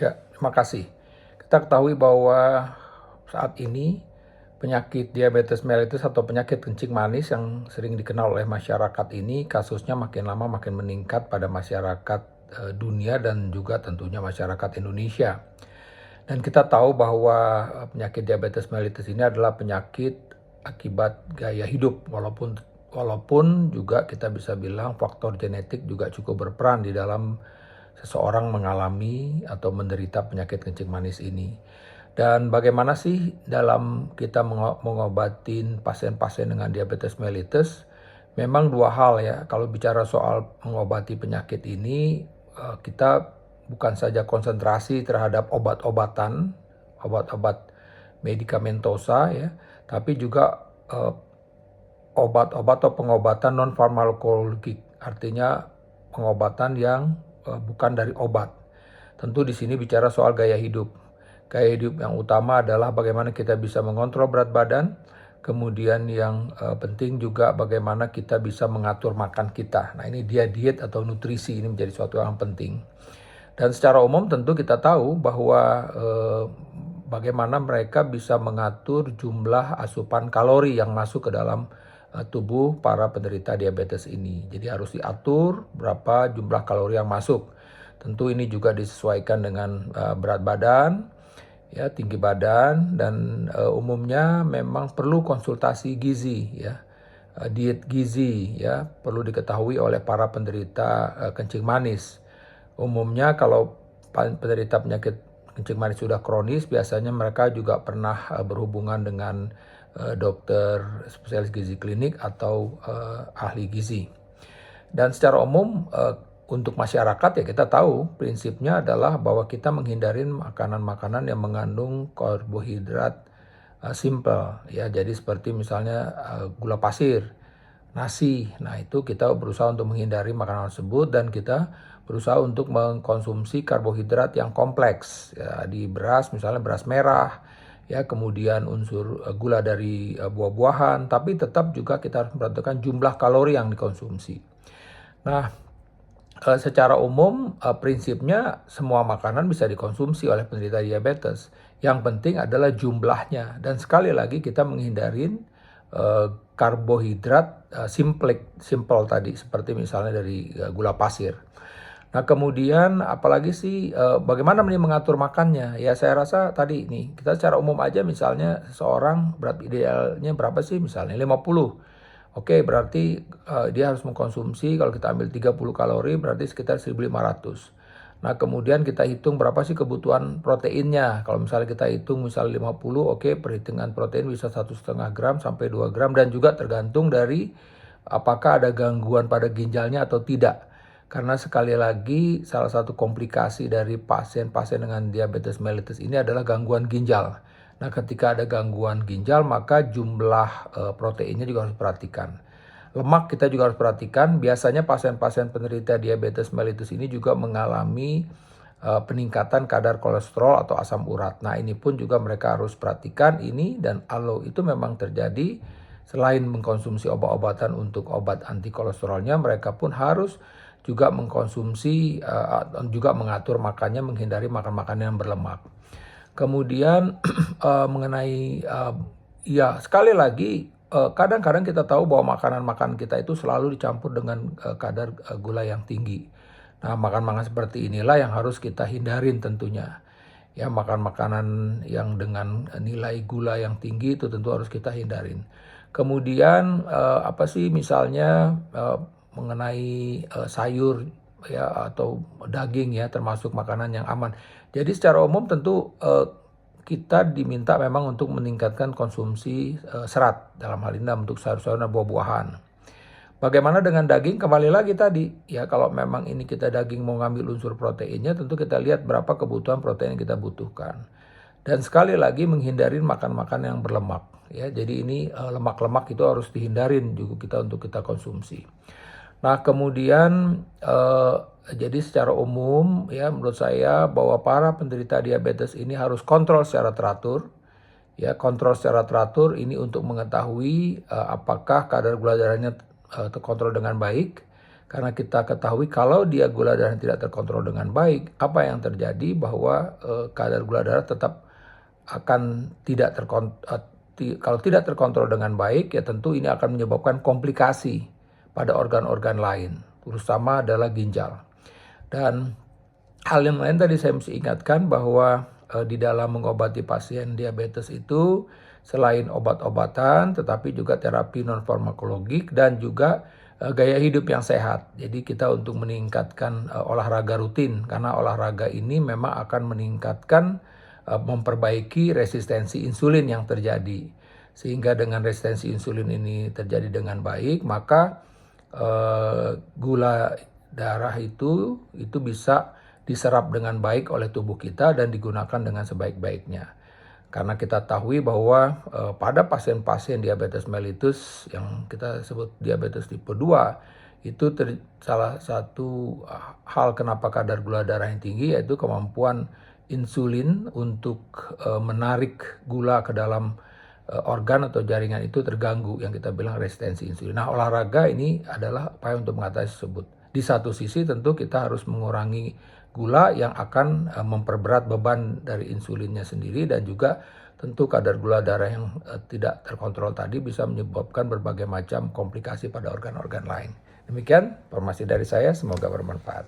Ya, terima kasih. Kita ketahui bahwa saat ini penyakit diabetes mellitus atau penyakit kencing manis yang sering dikenal oleh masyarakat ini kasusnya makin lama makin meningkat pada masyarakat dunia dan juga tentunya masyarakat Indonesia. Dan kita tahu bahwa penyakit diabetes mellitus ini adalah penyakit akibat gaya hidup, walaupun juga kita bisa bilang faktor genetik juga cukup berperan di dalam seseorang mengalami atau menderita penyakit kencing manis ini. Dan bagaimana sih dalam kita mengobatin pasien-pasien dengan diabetes mellitus? Memang dua hal ya. Kalau bicara soal mengobati penyakit ini, kita bukan saja konsentrasi terhadap obat-obatan, obat-obat medikamentosa ya, tapi juga obat-obat atau pengobatan non farmakologik, artinya pengobatan yang bukan dari obat. Tentu di sini bicara soal gaya hidup. Gaya hidup yang utama adalah bagaimana kita bisa mengontrol berat badan, kemudian yang penting juga bagaimana kita bisa mengatur makan kita. Nah, ini dia diet atau nutrisi, ini menjadi suatu yang penting. Dan secara umum tentu kita tahu bahwa bagaimana mereka bisa mengatur jumlah asupan kalori yang masuk ke dalam tubuh para penderita diabetes ini. Jadi harus diatur berapa jumlah kalori yang masuk. Tentu ini juga disesuaikan dengan berat badan, ya, tinggi badan, dan umumnya memang perlu konsultasi gizi, ya, diet gizi, ya, perlu diketahui oleh para penderita kencing manis. Umumnya kalau penderita penyakit kencing manis sudah kronis, biasanya mereka juga pernah berhubungan dengan dokter spesialis gizi klinik atau ahli gizi. Dan secara umum untuk masyarakat ya kita tahu prinsipnya adalah bahwa kita menghindari makanan-makanan yang mengandung karbohidrat simple ya. Jadi seperti misalnya gula pasir, nasi. Nah, itu kita berusaha untuk menghindari makanan tersebut dan kita berusaha untuk mengkonsumsi karbohidrat yang kompleks ya, di beras, misalnya beras merah ya, kemudian unsur gula dari buah-buahan, tapi tetap juga kita harus memperhatikan jumlah kalori yang dikonsumsi. Nah, secara umum prinsipnya semua makanan bisa dikonsumsi oleh penderita diabetes. Yang penting adalah jumlahnya, dan sekali lagi kita menghindarin karbohidrat simple tadi, seperti misalnya dari gula pasir. Nah, kemudian apalagi sih bagaimana mengatur makannya? Ya, saya rasa tadi nih kita secara umum aja, misalnya seseorang berat idealnya berapa sih, misalnya 50. Oke, berarti dia harus mengkonsumsi, kalau kita ambil 30 kalori berarti sekitar 1.500. Nah, kemudian kita hitung berapa sih kebutuhan proteinnya. Kalau misalnya kita hitung misalnya 50, oke, perhitungan protein bisa 1,5 gram sampai 2 gram, dan juga tergantung dari apakah ada gangguan pada ginjalnya atau tidak. Karena sekali lagi salah satu komplikasi dari pasien-pasien dengan diabetes mellitus ini adalah gangguan ginjal. Nah, ketika ada gangguan ginjal, maka jumlah proteinnya juga harus diperhatikan. Lemak kita juga harus perhatikan. Biasanya pasien-pasien penderita diabetes mellitus ini juga mengalami peningkatan kadar kolesterol atau asam urat. Nah, ini pun juga mereka harus perhatikan ini, dan kalau itu memang terjadi, selain mengkonsumsi obat-obatan untuk obat anti kolesterolnya, mereka pun harus juga mengkonsumsi, juga mengatur makannya, menghindari makan-makanan yang berlemak. Kemudian mengenai ya, sekali lagi kadang-kadang kita tahu bahwa makanan-makanan kita itu selalu dicampur dengan kadar gula yang tinggi. Nah, makan-makan seperti inilah yang harus kita hindarin tentunya. Ya, makan makanan yang dengan nilai gula yang tinggi itu tentu harus kita hindarin. Kemudian apa sih misalnya mengenai sayur ya atau daging ya, termasuk makanan yang aman. Jadi secara umum tentu kita diminta memang untuk meningkatkan konsumsi serat, dalam hal ini untuk sayur-sayuran dan buah-buahan. Bagaimana dengan daging? Kembali lagi tadi ya, kalau memang ini kita daging mau ngambil unsur proteinnya, tentu kita lihat berapa kebutuhan protein yang kita butuhkan. Dan sekali lagi menghindari makan-makan yang berlemak ya. Jadi ini lemak-lemak itu harus dihindarin juga kita untuk kita konsumsi. Nah, kemudian jadi secara umum ya, menurut saya bahwa para penderita diabetes ini harus kontrol secara teratur. Ya, kontrol secara teratur ini untuk mengetahui apakah kadar gula darahnya terkontrol dengan baik. Karena kita ketahui kalau dia gula darah tidak terkontrol dengan baik, apa yang terjadi bahwa kadar gula darah tetap akan tidak kalau tidak terkontrol dengan baik, ya tentu ini akan menyebabkan komplikasi pada organ-organ lain, terutama adalah ginjal. Dan hal yang lain tadi saya mesti ingatkan bahwa di dalam mengobati pasien diabetes itu selain obat-obatan, tetapi juga terapi non farmakologik dan juga gaya hidup yang sehat. Jadi kita untuk meningkatkan olahraga rutin, karena olahraga ini memang akan meningkatkan memperbaiki resistensi insulin yang terjadi. Sehingga dengan resistensi insulin ini terjadi dengan baik, maka gula darah itu bisa diserap dengan baik oleh tubuh kita dan digunakan dengan sebaik-baiknya. Karena kita tahu bahwa pada pasien-pasien diabetes mellitus yang kita sebut diabetes tipe 2, itu salah satu hal kenapa kadar gula darah yang tinggi, yaitu kemampuan insulin untuk menarik gula ke dalam organ atau jaringan itu terganggu, yang kita bilang resistensi insulin. Nah, olahraga ini adalah upaya untuk mengatasi tersebut. Di satu sisi tentu kita harus mengurangi gula yang akan memperberat beban dari insulinnya sendiri, dan juga tentu kadar gula darah yang tidak terkontrol tadi bisa menyebabkan berbagai macam komplikasi pada organ-organ lain. Demikian informasi dari saya, semoga bermanfaat.